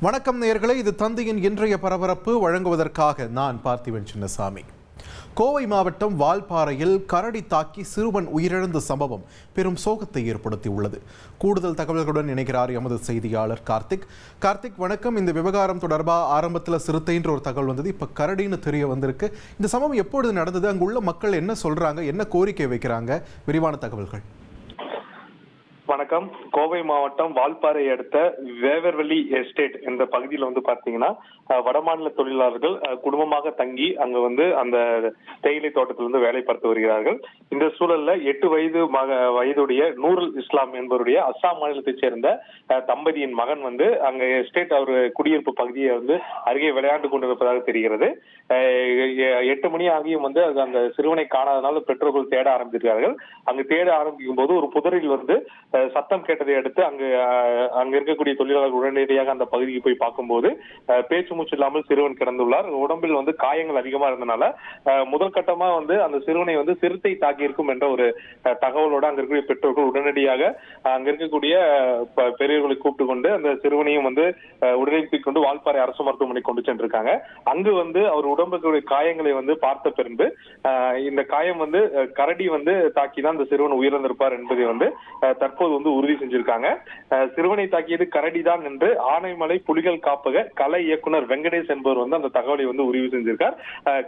வணக்கம் நேயர்களே, இது தந்தையின் இன்றைய பரபரப்பு. வழங்குவதற்காக நான் பார்த்திபன் சின்னசாமி. கோவை மாவட்டம் வால்பாறையில் கரடி தாக்கி சிறுவன் உயிரிழந்த சம்பவம் பெரும் சோகத்தை ஏற்படுத்தியுள்ளது. கூடுதல் தகவல்களுடன் இணைகிறார் எமது செய்தியாளர் கார்த்திக். வணக்கம். இந்த விவகாரம் தொடர்பாக ஆரம்பத்தில் சிறுத்தைன்ற ஒரு தகவல் வந்தது, இப்போ கரடின்னு தெரிய வந்திருக்கு. இந்த சம்பவம் எப்பொழுது நடந்தது? அங்குள்ள மக்கள் என்ன சொல்றாங்க, என்ன கோரிக்கை வைக்கிறாங்க? விரிவான தகவல்கள். வணக்கம். கோவை மாவட்டம் வால்பாறை அடுத்த வேவர்வெளி எஸ்டேட் என்ற பகுதியில் பாத்தீங்கன்னா வடமாநில தொழிலாளர்கள் குடும்பமாக தங்கி அங்க அந்த தேயிலை தோட்டத்திலிருந்து வேலை பார்த்து வருகிறார்கள். இந்த சூழல்ல 8 வயதுடைய நூருல் இஸ்லாம் என்பவருடைய அஸ்ஸாம் மாநிலத்தைச் சேர்ந்த தம்பதியின் மகன் அங்க எஸ்டேட் அவர் குடியிருப்பு பகுதியை அருகே விளையாண்டு கொண்டிருப்பதாக தெரிகிறது. 8 மணி ஆகியும் அந்த சிறுவனை காணாதனால பெற்றோர்கள் தேட ஆரம்பித்திருக்கிறார்கள். அங்கு தேட ஆரம்பிக்கும் போது ஒரு புதரில் சத்தம் கேட்டதை அடுத்து அங்க இருக்கக்கூடிய தொழிலாளர்கள் உடனடியாக அந்த பகுதிக்கு போய் பார்க்கும்போது பேச்சு மூச்சு இல்லாமல் சிறுவன் கிடந்துள்ளார். உடம்பில் காயங்கள் அதிகமா இருந்தனால முதல் கட்டமா அந்த சிறுவனை சிறுத்தை தாக்கி இருக்கும் என்ற ஒரு தகவலோட அங்க இருக்கக்கூடிய பெற்றோர்கள் உடனடியாக அங்க இருக்கக்கூடிய பெரியவர்களை கூப்பிட்டு கொண்டு அந்த சிறுவனையும் உடனே கொண்டு வால்பாறை அரசு மருத்துவமனை கொண்டு சென்றிருக்காங்க. அங்கு அவர் உடம்புக்குடைய காயங்களை பார்த்த பிறகு இந்த காயம் கரடி தாக்கிதான் அந்த சிறுவன் உயிரிழந்திருப்பார் என்பதை தற்போது உறுதி செஞ்சிருக்காங்க. சிறுவனை தாக்கியது கரடிதான் என்று ஆனைமலை புலிகள் காப்பக கலை இயக்குனர் வெங்கடேஷ் என்பவர் அந்த தகவலை உறுதி செஞ்சிருக்கார்.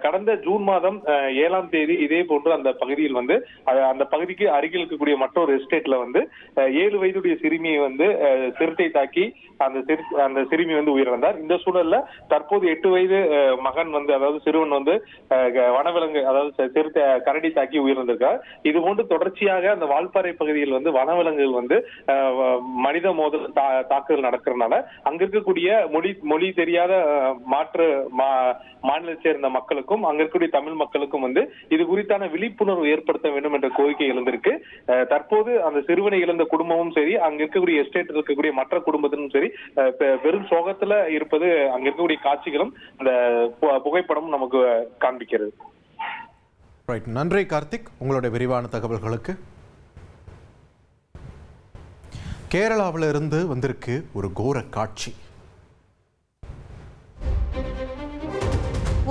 கடந்த ஜூன் மாதம் 7ஆம் தேதி இதே போன்று அந்த பகுதியில் அந்த பகுதிக்கு அருகில் இருக்கக்கூடிய மற்றொரு எஸ்டேட்ல 7 வயதுடைய சிறுமியை சிறுத்தை தாக்கி அந்த சிறுமி உயிரிழந்தார். இந்த சூழல்ல தற்போது 8 வயது மகன் அதாவது சிறுவன் வனவிலங்கு அதாவது சிறுத்தை கரடி தாக்கி உயிரிழந்திருக்கார். இது போன்று தொடர்ச்சியாக அந்த வால்பாறை பகுதியில் வனவிலங்குகள் மனித மோதல் தாக்குதல் நடக்கிறதுனால அங்க இருக்கக்கூடிய மொழி தெரியாத மாற்று மாநிலத்தை சேர்ந்த மக்களுக்கும் அங்க இருக்கக்கூடிய தமிழ் மக்களுக்கும் இது குறித்தான விழிப்புணர்வு ஏற்படுத்த வேண்டும் என்ற கோரிக்கை எழுந்திருக்கு. தற்போது அந்த சிறுவனை இழந்த குடும்பமும் சரி, அங்க இருக்கக்கூடிய எஸ்டேட் இருக்கக்கூடிய மற்ற குடும்பத்திலும் சரி பெரும் சோகத்துல இருப்பது அங்க இருக்கக்கூடிய காட்சிகளும் அந்த புகைப்படமும் நமக்கு காண்பிக்கிறது. நன்றி கார்த்திக், உங்களுடைய விரிவான தகவல்களுக்கு. கேரளாவில் இருந்து வந்திருக்கு ஒரு கோர காட்சி.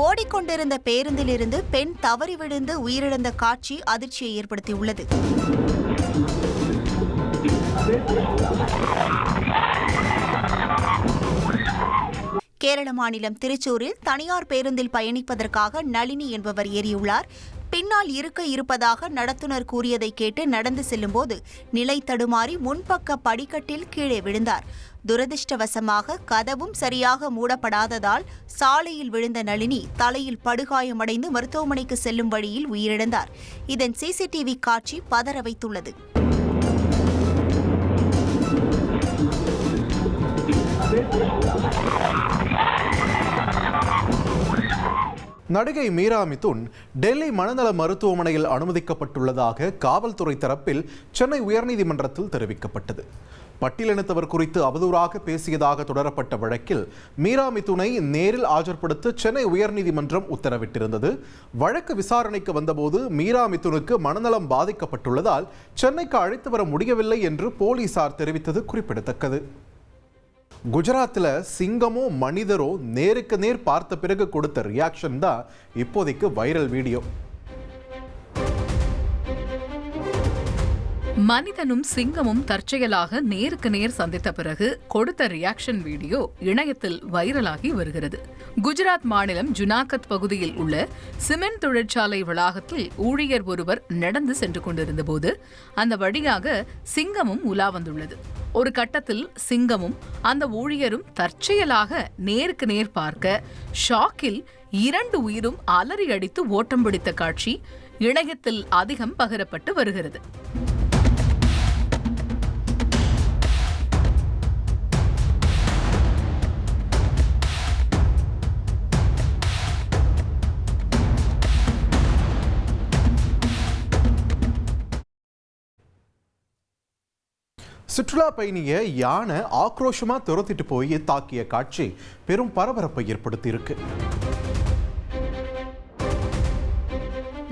ஓடிக்கொண்டிருந்த பேருந்திலிருந்து பெண் தவறி விழுந்து உயிரிழந்த காட்சி அதிர்ச்சியை ஏற்படுத்தியுள்ளது. கேரள மாநிலம் திருச்சூரில் தனியார் பேருந்தில் பயணிப்பதற்காக நளினி என்பவர் ஏறியுள்ளார். பின்னால் இருப்பதாக நடத்துனர் கூறியதை கேட்டு நடந்து செல்லும்போது நிலை தடுமாறி முன்பக்க படிக்கட்டில் கீழே விழுந்தார். துரதிருஷ்டவசமாக கதவும் சரியாக மூடப்படாததால் சாலையில் விழுந்த நளினி தலையில் படுகாயமடைந்து மருத்துவமனைக்கு செல்லும் வழியில் உயிரிழந்தார். இதன் சிசிடிவி காட்சி பதற வைத்துள்ளது. நடிகை மீரா மிதுன் டெல்லி மனநல மருத்துவமனையில் அனுமதிக்கப்பட்டுள்ளதாக காவல்துறை தரப்பில் சென்னை உயர்நீதிமன்றத்தில் தெரிவிக்கப்பட்டது. பட்டியலினத்தவர் குறித்து அவதூறாக பேசியதாக தொடரப்பட்ட வழக்கில் மீரா மிதுனை நேரில் ஆஜர்படுத்த சென்னை உயர்நீதிமன்றம் உத்தரவிட்டிருந்தது. வழக்கு விசாரணைக்கு வந்தபோது மீரா மிதுனுக்கு மனநலம் பாதிக்கப்பட்டுள்ளதால் சென்னைக்கு அழைத்து வர முடியவில்லை என்று போலீசார் தெரிவித்தது குறிப்பிடத்தக்கது. குஜராத்தில் சிங்கமோ மனிதரோ நேருக்கு நேர் பார்த்த பிறகு கொடுத்த ரியாக்ஷன் தான் இப்போதைக்கு வைரல் வீடியோ. மனிதனும் சிங்கமும் தற்செயலாக நேருக்கு நேர் சந்தித்த பிறகு கொடுத்த ரியாக்ஷன் வீடியோ இணையத்தில் வைரலாகி வருகிறது. குஜராத் மாநிலம் ஜுனாகத் பகுதியில் உள்ள சிமெண்ட் தொழிற்சாலை வளாகத்தில் ஊழியர் ஒருவர் நடந்து சென்று கொண்டிருந்த போது அந்த வழியாக சிங்கமும் உலா வந்துள்ளது. ஒரு கட்டத்தில் சிங்கமும் அந்த ஊழியரும் தற்செயலாக நேருக்கு நேர் பார்க்க ஷாக்கில் 2 உயிரும் அலறி அடித்து ஓட்டம் பிடித்த காட்சி இணையத்தில் அதிகம் பகிரப்பட்டு வருகிறது. சுற்றுலா பயணியை யானை ஆக்ரோஷமா துரத்திட்டு போய் தாக்கிய காட்சி பெரும் பரபரப்பை ஏற்படுத்தி இருக்கு.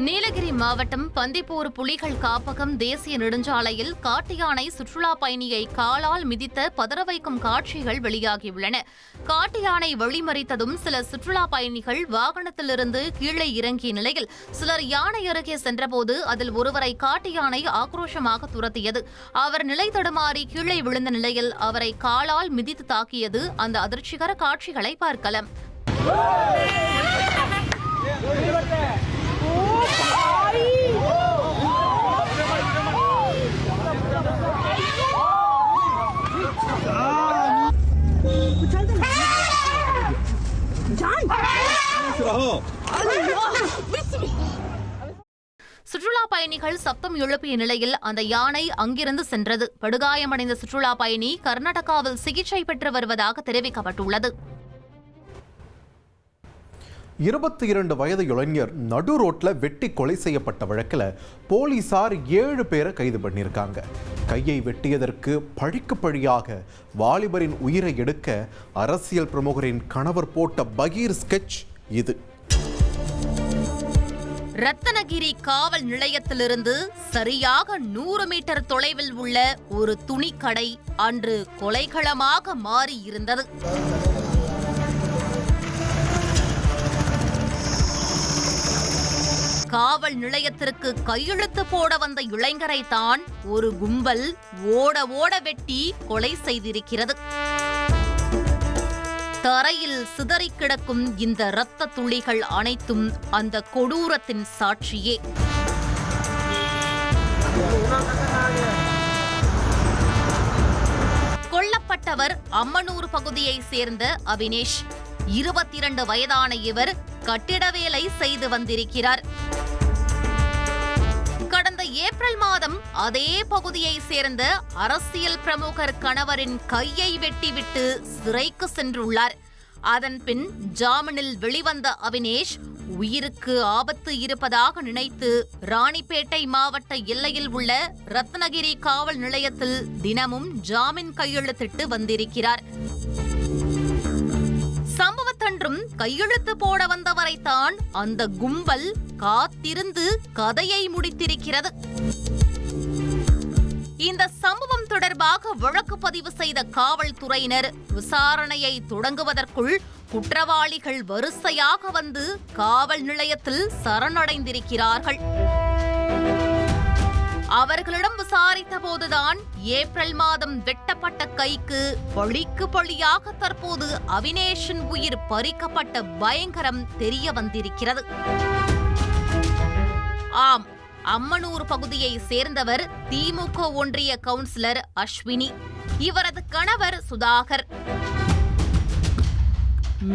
நீலகிரி மாவட்டம் பந்திப்பூர் புலிகள் காப்பகம் தேசிய நெடுஞ்சாலையில் காட்டு யானை சுற்றுலா பயணியை காலால் மிதித்த பதற வைக்கும் காட்சிகள் வெளியாகியுள்ளன. காட்டு யானை வழிமறித்ததும் சில சுற்றுலா பயணிகள் வாகனத்திலிருந்து கீழே இறங்கிய நிலையில் சிலர் யானை அருகே சென்றபோது அதில் ஒருவரை காட்டு யானை ஆக்ரோஷமாக துரத்தியது. அவர் நிலை தடுமாறி கீழே விழுந்த நிலையில் அவரை காலால் மிதித்து தாக்கியது. அந்த அதிர்ச்சிகர காட்சிகளை பார்க்கலாம். சுற்றுலா பயணிகள் சப்தம் எழுப்பிய நிலையில் அந்த யானை அங்கிருந்து சென்றது. படுகாயமடைந்த சுற்றுலா பயணி கர்நாடகாவில் சிகிச்சை பெற்று வருவதாக தெரிவிக்கப்பட்டுள்ளது. 22 வயது இளைஞர் நடு ரோட்ல வெட்டி கொலை செய்யப்பட்ட வழக்கில் போலீசார் 7 பேரை கைது பண்ணியிருக்காங்க. கையை வெட்டியதற்கு பழிக்கு பழியாக வாலிபரின் உயிரை எடுக்க அரசியல் பிரமுகரின் கணவர் போட்ட பகீர் ஸ்கெட்ச் இது. ரத்தனகிரி காவல் நிலையத்திலிருந்து சரியாக 100 மீட்டர் தொலைவில் உள்ள ஒரு துணிக்கடை அன்று கொலைக்களமாக மாறியிருந்தது. காவல் நிலையத்திற்கு கையெழுத்து போட வந்த இளைஞரை தான் ஒரு கும்பல் ஓட ஓட வெட்டி கொலை செய்திருக்கிறது. தரையில் சிதறி கிடக்கும் இந்த இரத்த துளிகள் அனைத்தும் அந்த கொடூரத்தின் சாட்சியே. கொல்லப்பட்டவர் அம்மனூர் பகுதியைச் சேர்ந்த அவினேஷ். 22 வயதான இவர் கட்டிட வேலை செய்து வந்திருக்கிறார். கடந்த ஏப்ரல் மாதம் அதே பகுதியைச் சேர்ந்த அரசியல் பிரமுகர் கணவரின் கையை வெட்டிவிட்டு சிறைக்கு சென்றுள்ளார். அதன் பின் ஜாமீனில் வெளிவந்த அவினேஷ் உயிருக்கு ஆபத்து இருப்பதாக நினைத்து ராணிப்பேட்டை மாவட்ட எல்லையில் உள்ள ரத்னகிரி காவல் நிலையத்தில் தினமும் ஜாமீன் கையெழுத்திட்டு வந்திருக்கிறார். சம்பவத்தன்றும் கையெழுத்து போட வந்தவரைத்தான் அந்த கும்பல் காத்திருந்து கதையை முடித்திருக்கிறது. இந்த சம்பவம் தொடர்பாக வழக்கு பதிவு செய்த காவல்துறையினர் விசாரணையை தொடங்குவதற்குள் குற்றவாளிகள் வரிசையாக வந்து காவல் நிலையத்தில் சரணடைந்திருக்கிறார்கள். அவர்களிடம் விசாரித்த போதுதான் ஏப்ரல் மாதம் வெட்டப்பட்ட கைக்கு பழிக்கு பழியாக தற்போது அவினேஷின் உயிர் பறிக்கப்பட்ட பயங்கரம் தெரிய வந்திருக்கிறது. ஆம், அம்மனூர் பகுதியை சேர்ந்தவர் திமுக ஒன்றிய கவுன்சிலர் அஸ்வினி. இவரது கணவர் சுதாகர்.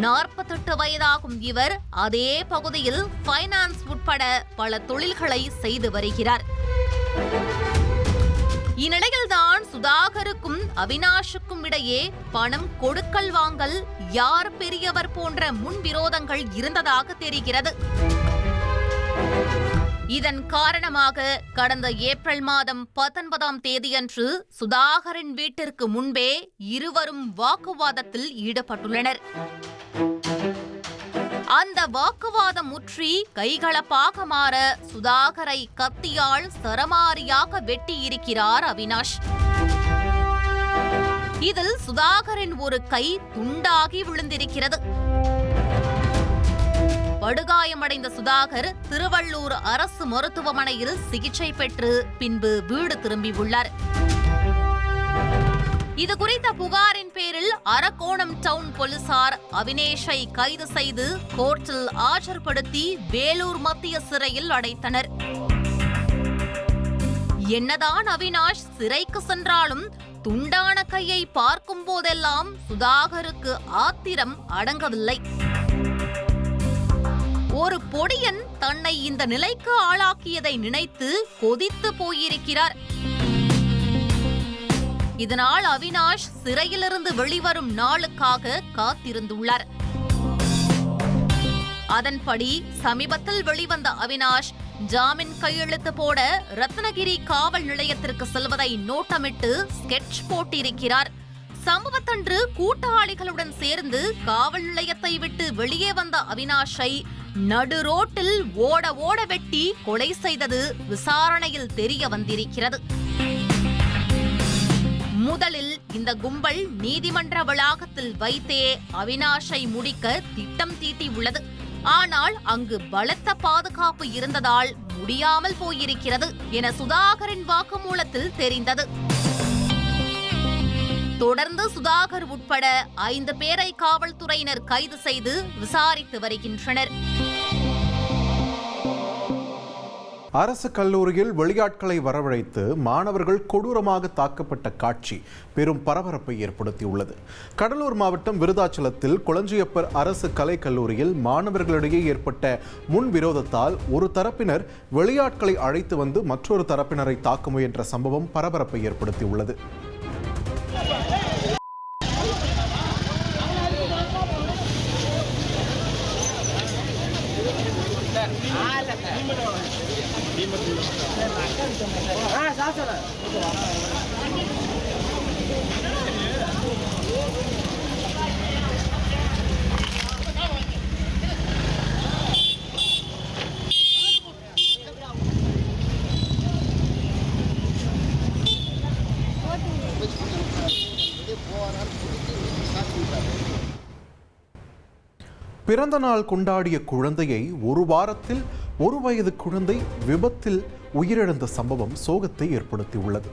48 வயதாகும் இவர் அதே பகுதியில் பைனான்ஸ் உட்பட பல தொழில்களை செய்து வருகிறார். இந்நிலையில்தான் சுதாகருக்கும் அவினாஷுக்கும் இடையே பணம் கொடுக்கல் வாங்கல், யார் பெரியவர் போன்ற முன்விரோதங்கள் இருந்ததாக தெரிகிறது. இதன் காரணமாக கடந்த ஏப்ரல் மாதம் 19ஆம் தேதியன்று சுதாகரின் வீட்டிற்கு முன்பே இருவரும் வாக்குவாதத்தில் ஈடுபட்டுள்ளனர். அந்த வாக்குவாதம் முற்றி கைகலப்பாக மாற சுதாகரை கத்தியால் சரமாரியாக வெட்டியிருக்கிறார் அவினாஷ். இதில் சுதாகரின் ஒரு கை துண்டாகி விழுந்திருக்கிறது. படுகாயமடைந்த சுதாகர் திருவள்ளூர் அரசு மருத்துவமனையில் சிகிச்சை பெற்று பின்பு வீடு திரும்பியுள்ளார். இது குறித்த புகாரின் பேரில் அரக்கோணம் டவுன் போலீசார் அவினேஷை கைது செய்து கோர்ட்டில் ஆஜர்படுத்தி வேலூர் மத்திய சிறையில் அடைத்தனர். என்னதான் அவினாஷ் சிறைக்கு சென்றாலும் துண்டான கையை பார்க்கும் போதெல்லாம் சுதாகருக்கு ஆத்திரம் அடங்கவில்லை. ஒரு பொடியன் தன்னை இந்த நிலைக்கு ஆளாக்கியதை நினைத்து கொதித்து போயிருக்கிறார். இதனால் அவினாஷ் சிறையிலிருந்து வெளிவரும் நாளுக்காக காத்திருந்துள்ளார். அதன்படி சமீபத்தில் வெளிவந்த அவினாஷ் ஜாமீன் கையெழுத்து போட ரத்னகிரி காவல் நிலையத்திற்கு செல்வதை நோட்டமிட்டு ஸ்கெட்ச் போட்டிருக்கிறார். சம்பவத்தன்று கூட்டாளிகளுடன் சேர்ந்து காவல் நிலையத்தை விட்டு வெளியே வந்த அவினாஷை நடு ரோட்டில் ஓட ஓட வெட்டி கொலை செய்தது விசாரணையில் தெரிய வந்திருக்கிறது. முதலில் இந்த கும்பல் நீதிமன்ற வளாகத்தில் வைத்தே அவினாஷை முடிக்க திட்டம் தீட்டியுள்ளது. ஆனால் அங்கு பலத்த பாதுகாப்பு இருந்ததால் முடியாமல் போயிருக்கிறது என சுதாகரின் வாக்குமூலத்தில் தெரிந்தது. தொடர்ந்து சுதாகர் உட்பட 5 பேரை காவல்துறையினர் கைது செய்து விசாரித்து வருகின்றனர். அரசு கல்லூரியில் வெளியாட்களை வரவழைத்து மாணவர்கள் கொடூரமாக தாக்கப்பட்ட காட்சி பெரும் பரபரப்பை ஏற்படுத்தியுள்ளது. கடலூர் மாவட்டம் விருதாச்சலத்தில் கொளஞ்சியப்பர் அரசு கலைக் கல்லூரியில் மாணவர்களிடையே ஏற்பட்ட முன்விரோதத்தால் ஒரு தரப்பினர் வெளியாட்களை அழைத்து வந்து மற்றொரு தரப்பினரை தாக்க முயன்ற சம்பவம் பரபரப்பை ஏற்படுத்தியுள்ளது. பிறந்த நாள் கொண்டாடிய குழந்தையை ஒரு வாரத்தில் 1 வயது குழந்தை விபத்தில் உயிரிழந்த சம்பவம் சோகத்தை ஏற்படுத்தியுள்ளது.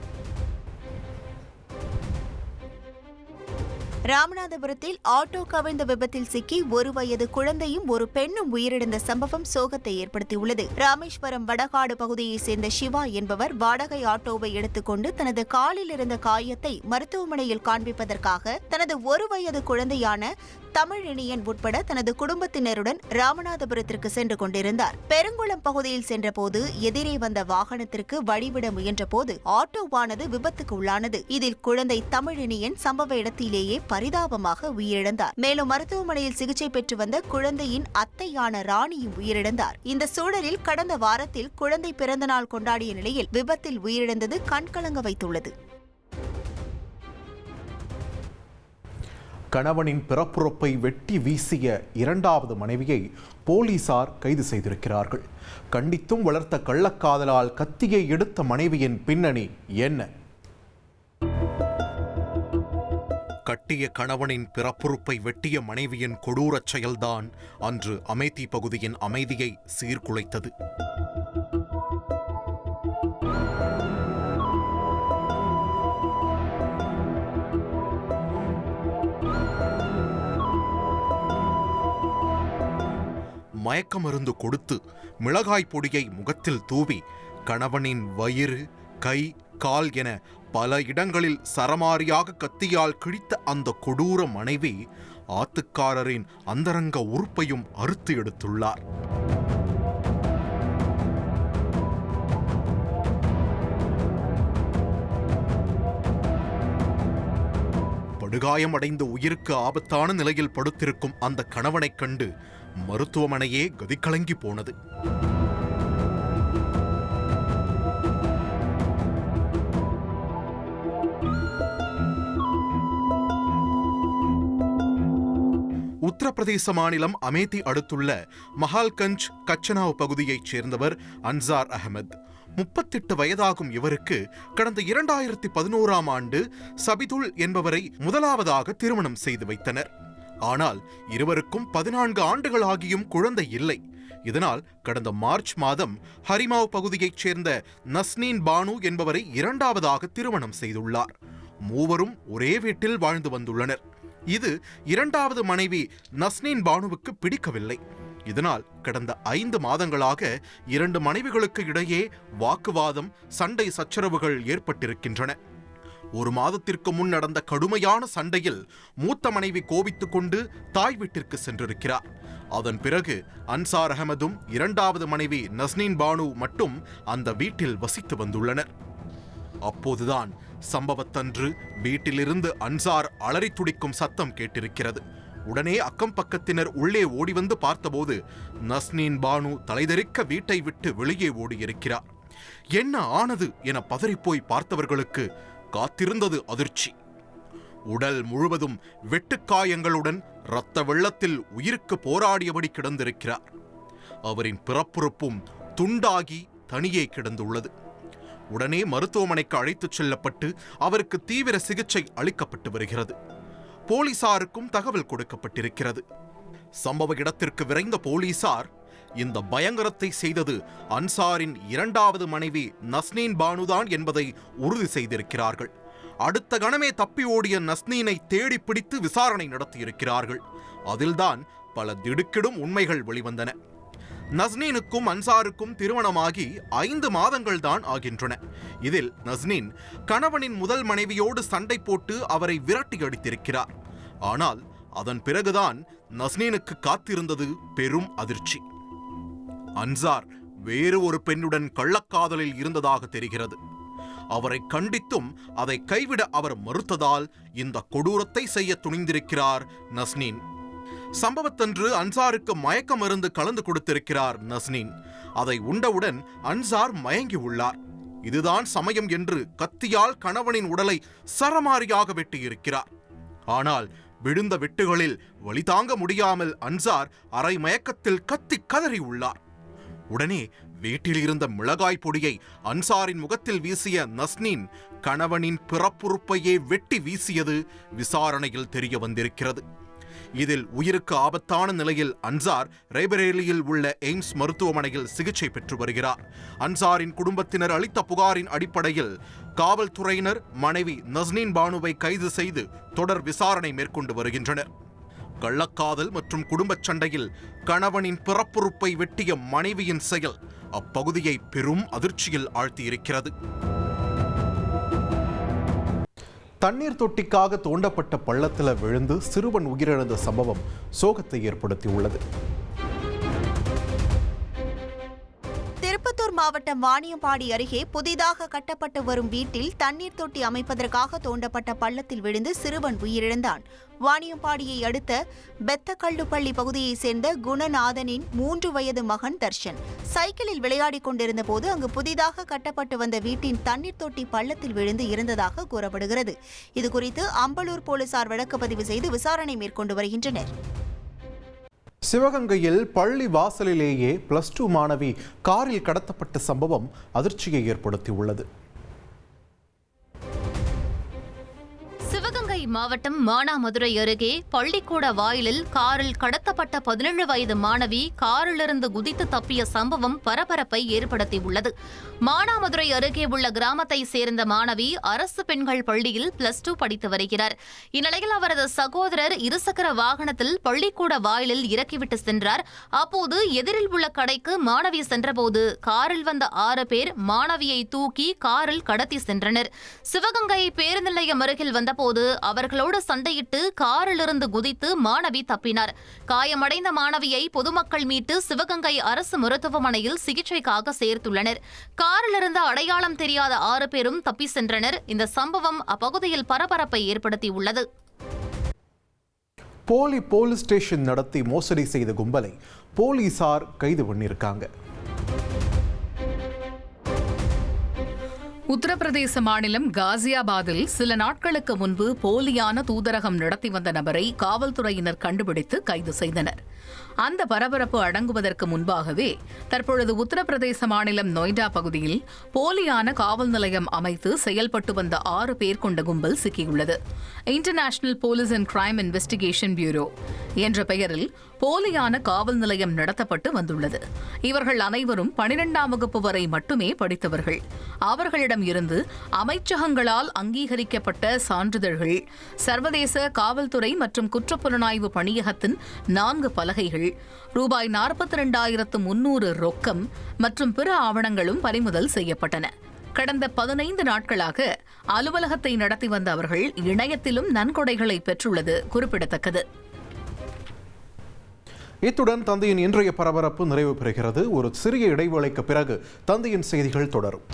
ராமநாதபுரத்தில் ஆட்டோ கவிழ்ந்த விபத்தில் சிக்கி 1 வயது குழந்தையும் ஒரு பெண்ணும் உயிரிழந்த சம்பவம் சோகத்தை ஏற்படுத்தியுள்ளது. ராமேஸ்வரம் வடகாடு பகுதியைச் சேர்ந்த சிவா என்பவர் வாடகை ஆட்டோவை எடுத்துக்கொண்டு தனது காலில் இருந்த காயத்தை மருத்துவமனையில் காண்பிப்பதற்காக தனது 1 வயது குழந்தையான தமிழினியன் உட்பட தனது குடும்பத்தினருடன் ராமநாதபுரத்திற்கு சென்று கொண்டிருந்தார். பெருங்குளம் பகுதியில் சென்றபோது எதிரே வந்த வாகனத்திற்கு வழிவிட முயன்றபோது ஆட்டோவானது விபத்துக்கு உள்ளானது. இதில் குழந்தை தமிழினியன் சம்பவ இடத்திலேயே பரிதாபமாக உயிரிழந்தார். மேலும் மருத்துவமனையில் சிகிச்சை பெற்று வந்த குழந்தையின் அத்தையான ராணியும் உயிரிழந்தார். இந்த சூழலில் கடந்த வாரத்தில் குழந்தை பிறந்தநாள் கொண்டாடிய நிலையில் விபத்தில் உயிரிழந்தது கண்கலங்க வைத்துள்ளது. கணவனின் பிறப்புறுப்பை வெட்டி வீசிய 2வது மனைவியை போலீசார் கைது செய்திருக்கிறார்கள். கண்டித்தும் வளர்த்த கள்ளக்காதலால் கத்தியை எடுத்த மனைவியின் பின்னணி என்ன? கட்டிய கணவனின் பிறப்புறுப்பை வெட்டிய மனைவியின் கொடூரச் செயல்தான் அன்று அமேதி பகுதியின் அமைதியை சீர்குலைத்தது. மயக்க மருந்து கொடுத்து மிளகாய் பொடியை முகத்தில் தூவி கணவனின் வயிறு, கை, கால் என பல இடங்களில் சரமாரியாக கத்தியால் கிழித்த அந்த கொடூர மனைவி ஆத்துக்காரரின் அந்தரங்க உறுப்பையும் அறுத்து எடுத்துள்ளார். படுகாயமடைந்த உயிருக்கு ஆபத்தான நிலையில் படுத்திருக்கும் அந்த கணவனைக் கண்டு மருத்துவமனையே கதிகலங்கி போனது. உத்தரப்பிரதேச மாநிலம் அமேதி அடுத்துள்ள மஹால்கஞ்ச் கச்சனாவ் பகுதியைச் சேர்ந்தவர் அன்சார் அகமது. 38 வயதாகும் இவருக்கு கடந்த 2011ஆம் ஆண்டு சபிதுல் என்பவரை முதலாவதாக திருமணம் செய்து வைத்தனர். ஆனால் இருவருக்கும் 14 ஆண்டுகள் ஆகியும் குழந்தை இல்லை. இதனால் கடந்த மார்ச் மாதம் ஹரிமாவ் பகுதியைச் சேர்ந்த நஸ்னீன் பானு என்பவரை 2வதாக திருமணம் செய்துள்ளார். மூவரும் ஒரே வீட்டில் வாழ்ந்து வந்துள்ளனர். இது 2வது மனைவி நஸ்னீன் பானுவுக்கு பிடிக்கவில்லை. இதனால் கடந்த 5 மாதங்களாக 2 மனைவிகளுக்கு இடையே வாக்குவாதம், சண்டை சச்சரவுகள் ஏற்பட்டிருக்கின்றன. 1 மாதத்திற்கு முன் நடந்த கடுமையான சண்டையில் மூத்த மனைவி கோபித்துக் கொண்டு தாய் வீட்டிற்கு சென்றிருக்கிறார். அதன் பிறகு அன்சார் அகமதும் 2வது மனைவி நஸ்னீன் பானு மட்டும் அந்த வீட்டில் வசித்து வந்துள்ளனர். அப்போதுதான் சம்பவத்தன்று வீட்டிலிருந்து அன்சார் அலறி துடிக்கும் சத்தம் கேட்டிருக்கிறது. உடனே அக்கம் பக்கத்தினர் உள்ளே ஓடி வந்து பார்த்தபோது நஸ்னீன் பானு தலைதெறிக்க வீட்டை விட்டு வெளியே ஓடியிருக்கிறார். என்ன ஆனது என பதறிப்போய் பார்த்தவர்களுக்கு காத்திருந்தது அதிர்ச்சி. உடல் முழுவதும் வெட்டுக்காயங்களுடன் இரத்த வெள்ளத்தில் உயிருக்கு போராடியபடி கிடந்திருக்கிறார். அவரின் பிறப்புறுப்பும் துண்டாகி தனியே கிடந்துள்ளது. உடனே மருத்துவமனைக்கு அழைத்துச் செல்லப்பட்டு அவருக்கு தீவிர சிகிச்சை அளிக்கப்பட்டு வருகிறது. போலீசாருக்கும் தகவல் கொடுக்கப்பட்டிருக்கிறது. சம்பவ இடத்திற்கு விரைந்த போலீசார் இந்த பயங்கரத்தை செய்தது அன்சாரின் இரண்டாவது மனைவி நஸ்னீன் பானுதான் என்பதை உறுதி செய்திருக்கிறார்கள். அடுத்த கணமே தப்பி ஓடிய நஸ்னீனை தேடி பிடித்து விசாரணை நடத்தியிருக்கிறார்கள். அதில்தான் பல திடுக்கிடும் உண்மைகள் வெளிவந்தன. நஸ்னீனுக்கும் அன்சாருக்கும் திருமணமாகி 5 மாதங்கள் தான் ஆகின்றன. இதில் நஸ்னீன் கணவனின் முதல் மனைவியோடு சண்டை போட்டு அவரை விரட்டி அடித்திருக்கிறார். ஆனால் அதன் பிறகுதான் நஸ்னீனுக்கு காத்திருந்தது பெரும் அதிர்ச்சி. அன்சார் வேறு ஒரு பெண்ணுடன் கள்ளக்காதலில் இருந்ததாக தெரிகிறது. அவரை கண்டித்தும் அதை கைவிட அவர் மறுத்ததால் இந்த கொடூரத்தை செய்ய துணிந்திருக்கிறார் நஸ்னீன். சம்பவத்தன்று அன்சாருக்கு மயக்க மருந்து கலந்து கொடுத்திருக்கிறார் நஸ்னீன். அதை உண்டவுடன் அன்சார் மயங்கி உள்ளார். இதுதான் சமயம் என்று கத்தியால் கணவனின் உடலை சரமாரியாக வெட்டியிருக்கிறார். ஆனால் விழுந்த வெட்டுகளில் வலி தாங்க முடியாமல் அன்சார் அரை மயக்கத்தில் கத்தி கதறி உள்ளார். உடனே வீட்டில் இருந்த மிளகாய் பொடியை அன்சாரின் முகத்தில் வீசிய நஸ்னீன் கணவனின் பிறப்புறுப்பையே வெட்டி வீசியது விசாரணையில் தெரிய வந்திருக்கிறது. இதில் உயிருக்கு ஆபத்தான நிலையில் அன்சார் ரேபரேலியில் உள்ள எய்ம்ஸ் மருத்துவமனையில் சிகிச்சை பெற்று வருகிறார். அன்சாரின் குடும்பத்தினர் அளித்த புகாரின் அடிப்படையில் காவல்துறையினர் மனைவி நஸ்னீன் பானுவை கைது செய்து தொடர் விசாரணை மேற்கொண்டு வருகின்றனர். கள்ளக்காதல் மற்றும் குடும்பச் சண்டையில் கணவனின் பிறப்புறுப்பை வெட்டிய மனைவியின் செயல் அப்பகுதியை பெரும் அதிர்ச்சியில் ஆழ்த்தியிருக்கிறது. தண்ணீர் தொட்டிக்காக தோண்டப்பட்ட பள்ளத்தில் விழுந்து சிறுவன் உயிரிழந்த சம்பவம் சோகத்தை ஏற்படுத்தியுள்ளது. திருப்பத்தூர் மாவட்டம் வாணியம்பாடி அருகே புதிதாக கட்டப்பட்டு வரும் வீட்டில் தண்ணீர் தொட்டி அமைப்பதற்காக தோண்டப்பட்ட பள்ளத்தில் விழுந்து சிறுவன் உயிரிழந்தான். வாணியம்பாடியை அடுத்த பெத்தக்கல்லுப்பள்ளி பகுதியைச் சேர்ந்த குணநாதனின் 3 வயது மகன் தர்ஷன் சைக்கிளில் விளையாடிக் கொண்டிருந்த போது அங்கு புதிதாக கட்டப்பட்டு வந்த வீட்டின் தண்ணீர் தொட்டி பள்ளத்தில் விழுந்து இறந்ததாக கூறப்படுகிறது. இதுகுறித்து அம்பலூர் போலீசார் வழக்கு பதிவு செய்து விசாரணை மேற்கொண்டு வருகின்றனர். சிவகங்கையில் பள்ளி வாசலிலேயே +2 மாணவி காரில் கடத்தப்பட்ட சம்பவம் அதிர்ச்சியை ஏற்படுத்தியுள்ளது. சிவகங்கை மாவட்டம் மானாமதுரை அருகே பள்ளிக்கூட வாயிலில் காரில் கடத்தப்பட்ட 17 வயது மாணவி காரிலிருந்து குதித்து தப்பிய சம்பவம் பரபரப்பை ஏற்படுத்தியுள்ளது. மானாமதுரை அருகே உள்ள கிராமத்தை சேர்ந்த மாணவி அரசு பெண்கள் பள்ளியில் +2 படித்து வருகிறார். இந்நிலையில் அவரது சகோதரர் இருசக்கர வாகனத்தில் பள்ளிக்கூட வாயிலில் இறக்கிவிட்டு சென்றார். அப்போது எதிரில் உள்ள கடைக்கு மாணவி சென்றபோது காரில் வந்த 6 பேர் மாணவியை தூக்கி காரில் கடத்தி சென்றனர். சிவகங்கை பேருந்து நிலையம் அருகில் வந்தபோது அவர்களோடு சண்டையிட்டு காரிலிருந்து குதித்து மாணவி தப்பினார். காயமடைந்த மாணவியை பொதுமக்கள் மீட்டு சிவகங்கை அரசு மருத்துவமனையில் சிகிச்சைக்காக சேர்த்துள்ளனர். காரிலிருந்து அடையாளம் தெரியாத 6 பேரும் தப்பி சென்றனர். இந்த சம்பவம் அப்பகுதியில் பரபரப்பை ஏற்படுத்தியுள்ளது. போலீஸ் ஸ்டேஷன் நடத்தி மோசடி செய்த கும்பலை போலீசார் கைது பண்ணியிருக்காங்க. உத்தரப்பிரதேச மாநிலம் காசியாபாத்தில் சில நாட்களுக்கு முன்பு போலியான தூதரகம் நடத்தி வந்த நபரை காவல்துறையினர் கண்டுபிடித்து கைது செய்தனர். அந்த பரபரப்பு அடங்குவதற்கு முன்பாகவே தற்பொழுது உத்தரப்பிரதேச மாநிலம் நொய்டா பகுதியில் போலியான காவல் நிலையம் அமைத்து செயல்பட்டு வந்த 6 பேர் கொண்ட கும்பல் சிக்கியுள்ளது. International police and crime investigation bureau என்ற பெயரில் போலியான காவல் நிலையம் நடத்தப்பட்டு வந்துள்ளது. இவர்கள் அனைவரும் 12ஆம் வகுப்பு வரை மட்டுமே படித்தவர்கள். அவர்களிடம் இருந்து அமைச்சகங்களால் அங்கீகரிக்கப்பட்ட சான்றிதழ்கள், சர்வதேச காவல்துறை மற்றும் குற்றப்புலனாய்வு பணியகத்தின் 4 பலகைகள், ரூபாய் 42,300 ரொக்கம் மற்றும் பிற ஆவணங்களும் பறிமுதல் செய்யப்பட்டன. கடந்த 15 நாட்களாக அலுவலகத்தை நடத்தி வந்த அவர்கள் இணையத்திலும் நன்கொடைகளை பெற்றுள்ளது குறிப்பிடத்தக்கது. இத்துடன் தந்தையின் இன்றைய பரபரப்பு நிறைவு பெறுகிறது. ஒரு சிறிய இடைவேளைக்கு பிறகு தந்தையின் செய்திகள் தொடரும்.